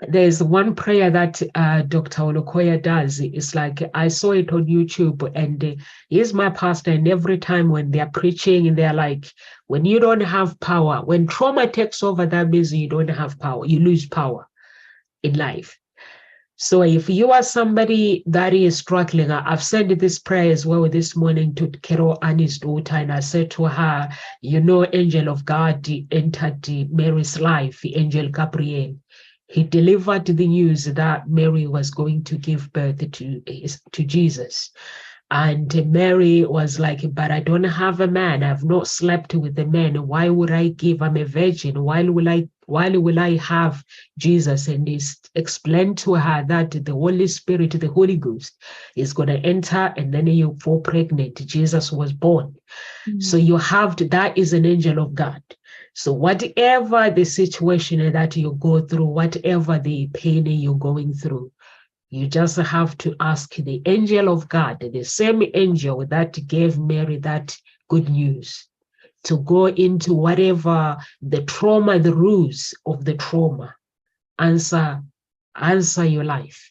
there's one prayer that Dr. Olokoya does. It's like, I saw it on YouTube, and he's my pastor. And every time when they're preaching, they're like, when you don't have power, when trauma takes over, that means you don't have power. You lose power in life. So if you are somebody that is struggling, I've sent this prayer as well this morning to Carol Annie's daughter, and I said to her, you know, angel of God entered Mary's life, Angel Gabriel. He delivered the news that Mary was going to give birth to Jesus. And Mary was like, but I don't have a man. I've not slept with a man. Why would I give? I'm a virgin. Why will I have Jesus? And he explained to her that the Holy Spirit, the Holy Ghost, is going to enter, and then you fall pregnant. Jesus was born. So you have to, that is an angel of God. So whatever the situation that you go through, whatever the pain you're going through, you just have to ask the angel of God, the same angel that gave Mary that good news, to go into whatever the trauma, the roots of the trauma, answer your life.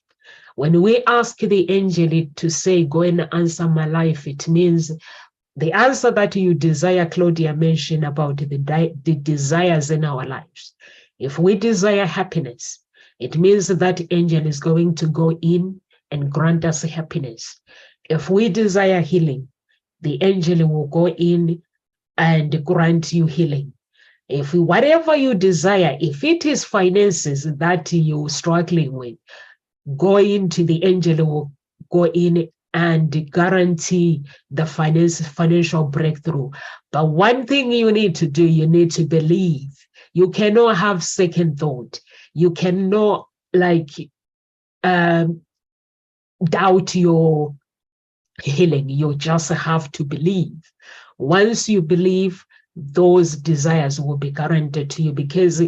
When we ask the angel to say, go and answer my life, it means the answer that you desire. Claudia mentioned about the desires in our lives. If we desire happiness, it means that angel is going to go in and grant us happiness. If we desire healing, the angel will go in and grant you healing. If whatever you desire, if it is finances that you're struggling with, go into the angel will go in and guarantee the financial breakthrough. But one thing you need to do, you need to believe. You cannot have second thought. You cannot doubt your healing. You just have to believe. Once you believe, those desires will be guaranteed to you, because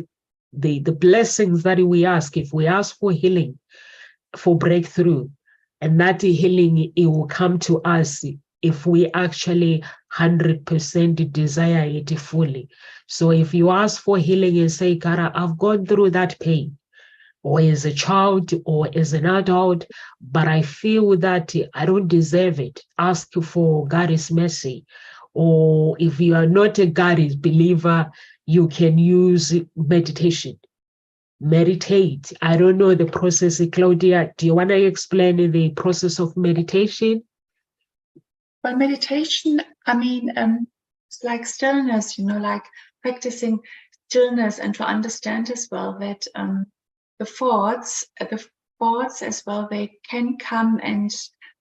the blessings that we ask, if we ask for healing, for breakthrough, and that healing, it will come to us if we actually 100% desire it fully. So if you ask for healing and say, God, I've gone through that pain, or as a child or as an adult, but I feel that I don't deserve it, ask for God's mercy. Or if you are not a God's believer, you can use meditation. Meditate. I don't know the process. Claudia, do you want to explain the process of meditation? Well, meditation, I mean, it's like stillness, like practicing stillness, and to understand as well that the thoughts thoughts as well, they can come, and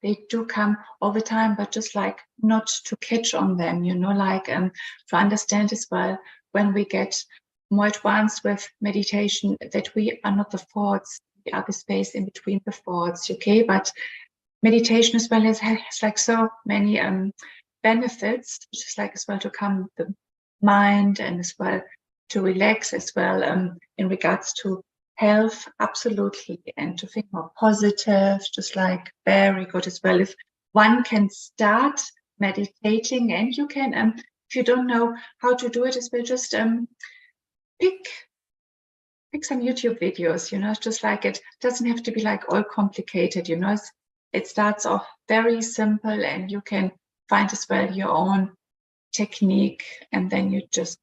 they do come all the time, but just like not to catch on them, like to understand as well, when we get more advanced with meditation, that we are not the thoughts, we are the space in between the thoughts, okay? But meditation as well has like so many benefits, just like as well to calm the mind, and as well to relax as well in regards to health, absolutely, and to think more positive, just like very good as well. If one can start meditating, and you can, if you don't know how to do it as well, just pick some YouTube videos, it's just like, it doesn't have to be like all complicated, it starts off very simple, and you can find as well your own technique, and then you just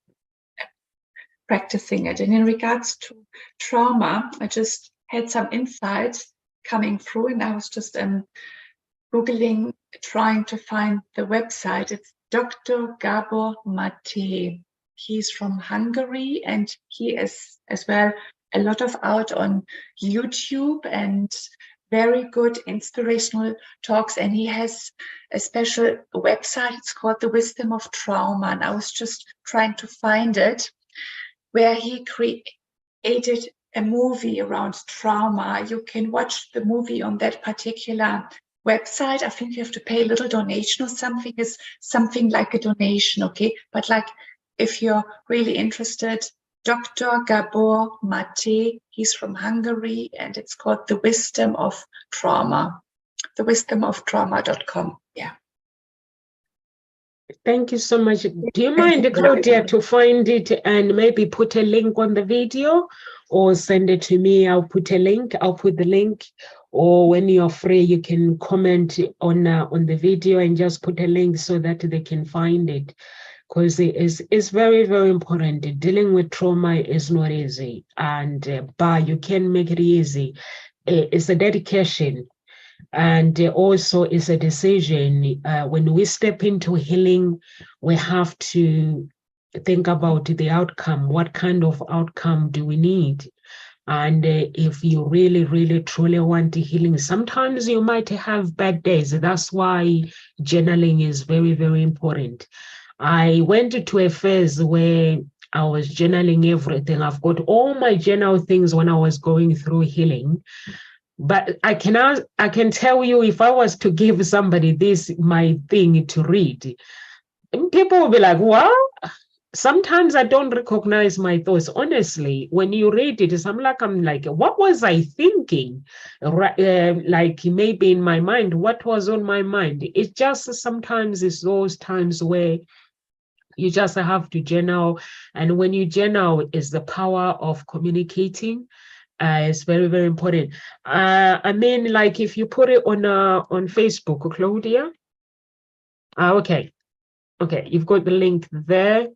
practicing it. And in regards to trauma, I just had some insights coming through, and I was just Googling, trying to find the website. It's Dr. Gabor Mate. He's from Hungary, and he is as well a lot of out on YouTube, and very good inspirational talks. And he has a special website. It's called The Wisdom of Trauma. And I was just trying to find it, where he created a movie around trauma. You can watch the movie on that particular website. I think you have to pay a little donation or something. It's something like a donation, okay? But like, if you're really interested, Dr. Gabor Mate, he's from Hungary, and it's called The Wisdom of Trauma, thewisdomoftrauma.com. Yeah. Thank you so much. Do you mind, Claudia, to find it and maybe put a link on the video, or send it to me? I'll put the link, or when you're free, you can comment on the video and just put a link so that they can find it. Because it's very, very important. Dealing with trauma is not easy, but you can make it easy. It's a dedication, and also it's a decision. When we step into healing, we have to think about the outcome. What kind of outcome do we need? And if you really, really, truly want healing, sometimes you might have bad days. That's why journaling is very, very important. I went to a phase where I was journaling everything. I've got all my journal things when I was going through healing. But I can tell you, if I was to give somebody this, my thing to read, people will be like, what? Sometimes I don't recognize my thoughts. Honestly, when you read it, I'm like, what was I thinking? Like maybe in my mind, what was on my mind? It's just sometimes it's those times where you just have to journal. And when you journal, is the power of communicating. It's very, very important. I mean, like if you put it on Facebook, Claudia. Okay, you've got the link there.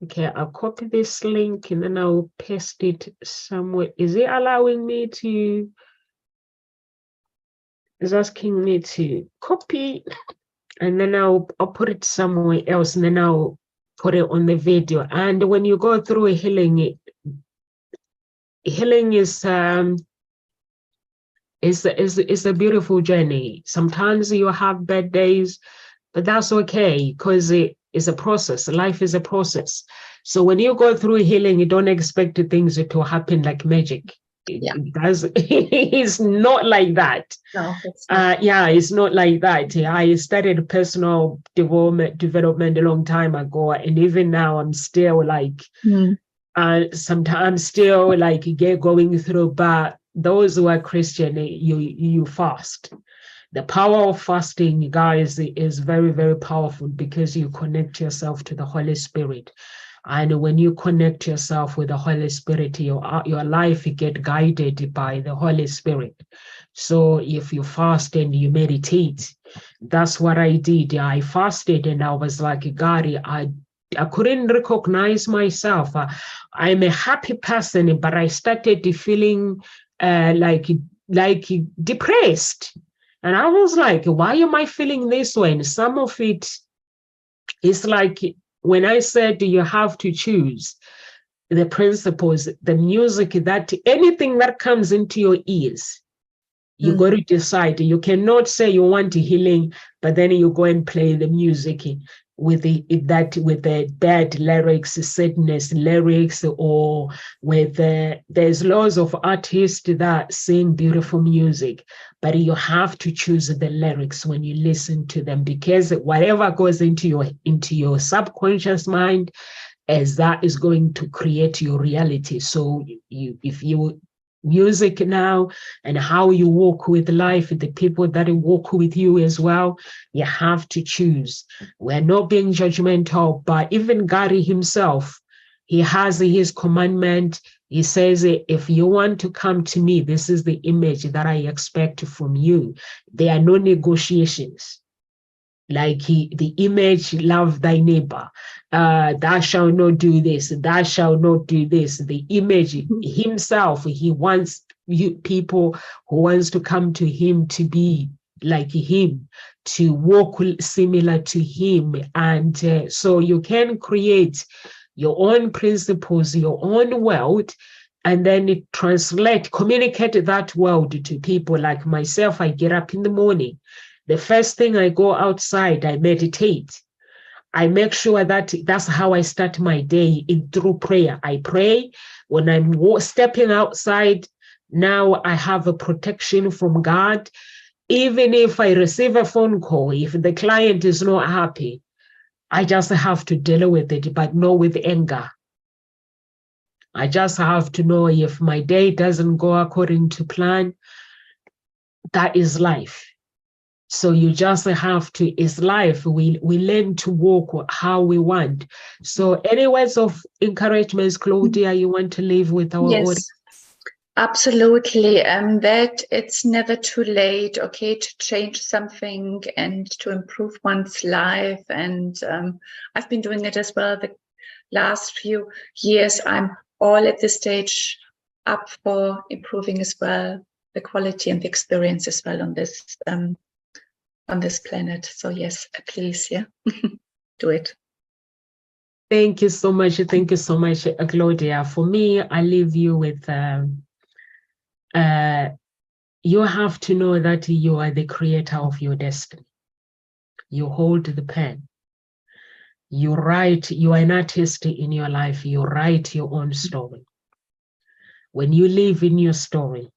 Okay, I'll copy this link and then I'll paste it somewhere. Is it allowing me to? It's asking me to copy, and then I'll put it somewhere else, and then I'll put it on the video. And when you go through healing is a beautiful journey. Sometimes you have bad days, but that's okay, because it is a process. Life is a process. So when you go through healing, you don't expect things to happen like magic. Yeah. It's not like that. No, it's not. It's not like that. I started personal development a long time ago, and even now I'm still like, sometimes still like going through. But those who are Christian, you fast. The power of fasting, guys, is very, very powerful, because you connect yourself to the Holy Spirit. And when you connect yourself with the Holy Spirit, your life get guided by the Holy Spirit. So if you fast and you meditate, that's what I did. I fasted and I was like, God, I couldn't recognize myself. I'm a happy person, but I started feeling like depressed. And I was like, why am I feeling this way? And some of it is like, when I said you have to choose the principles, the music, that anything that comes into your ears, You got to decide. You cannot say you want healing, but then you go and play the music with the bad lyrics, sadness lyrics, or with there's lots of artists that sing beautiful music, but you have to choose the lyrics when you listen to them, because whatever goes into your subconscious mind, as that is going to create your reality. So if you music now and how you walk with life, the people that walk with you as well, you have to choose. We're not being judgmental, but even God himself, he has his commandment. He says, if you want to come to me, this is the image that I expect from you. There are no negotiations. Like the image, love thy neighbor, thou shalt not do this, thou shalt not do this. The image himself, he wants people who wants to come to him to be like him, to walk similar to him. And so you can create your own principles, your own world, and then communicate that world to people. Like myself, I get up in the morning. The first thing I go outside, I meditate. I make sure that that's how I start my day, through prayer. I pray. When I'm stepping outside, now I have a protection from God. Even if I receive a phone call, if the client is not happy, I just have to deal with it, but not with anger. I just have to know if my day doesn't go according to plan, that is life. So you just have to, it's life. We learn to walk how we want. So any words of encouragement, Claudia, you want to leave with our audience? Absolutely. That it's never too late, okay, to change something and to improve one's life. And I've been doing it as well the last few years. I'm all at this stage up for improving as well the quality and the experience as well on this planet. So yes, please, do it. Thank you so much. Thank you so much, Claudia. For me, I leave you with you have to know that you are the creator of your destiny. You hold the pen. You write, you are an artist in your life. You write your own story. When you live in your story,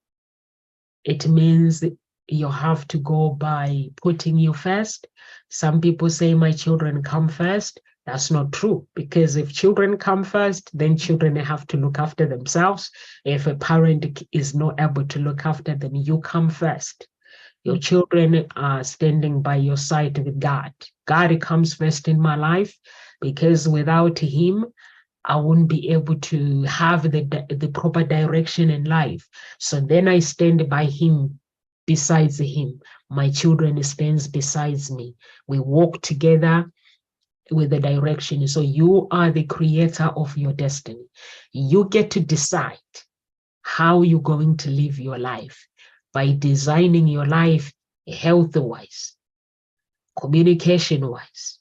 it means you have to go by putting you first. Some people say my children come first. That's not true, because if children come first, then children have to look after themselves. If a parent is not able to look after them, you come first. Your children are standing by your side with God. God comes first in my life, because without him, I wouldn't be able to have the proper direction in life. So then I stand by him, besides him. My children stands besides me. We walk together with the direction. So you are the creator of your destiny. You get to decide how you're going to live your life by designing your life health-wise, communication-wise,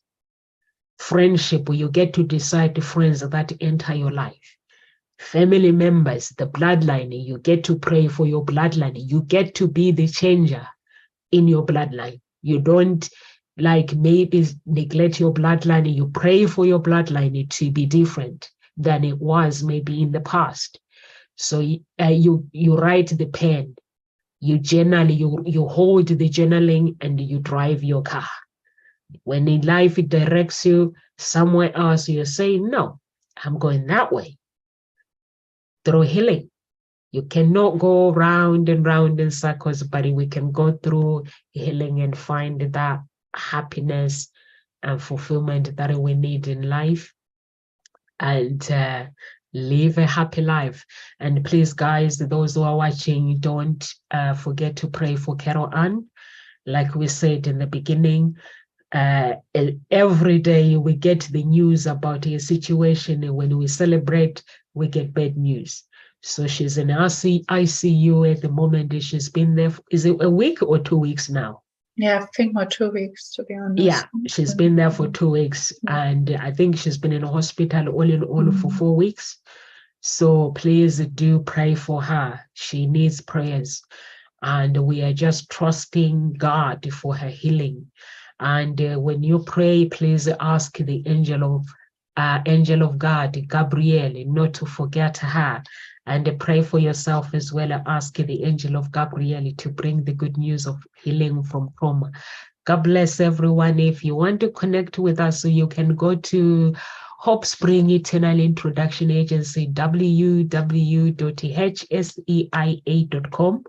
friendship. You get to decide the friends that enter your life. Family members, the bloodline, you get to pray for your bloodline. You get to be the changer in your bloodline. You don't maybe neglect your bloodline. You pray for your bloodline to be different than it was maybe in the past. So you write the pen, you journal, you hold the journaling, and you drive your car. When in life it directs you somewhere else, you're saying, no, I'm going that way. Through healing, you cannot go round and round in circles, but we can go through healing and find that happiness and fulfillment that we need in life, and live a happy life. And please, guys, those who are watching, don't forget to pray for Carol Ann. Like we said in the beginning, every day we get the news about a situation, and when we celebrate, we get bad news. So she's in ICU at the moment. She's been there, is it a week or 2 weeks now? Yeah, I think more 2 weeks, to be honest. Yeah, she's been there for 2 weeks, and I think she's been in a hospital all in all for 4 weeks. So please do pray for her. She needs prayers. and we are just trusting God for her healing. And when you pray, please ask the angel of God, Gabriel, not to forget her. And pray for yourself as well. Ask the angel of Gabriel to bring the good news of healing from trauma. God bless everyone. If you want to connect with us, so you can go to Hope Spring Eternal Introduction Agency, www.hseia.com.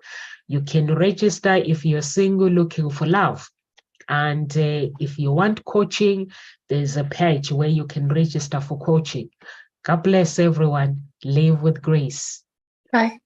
You can register if you're single looking for love. And if you want coaching, there's a page where you can register for coaching. God bless everyone. Live with grace. Bye.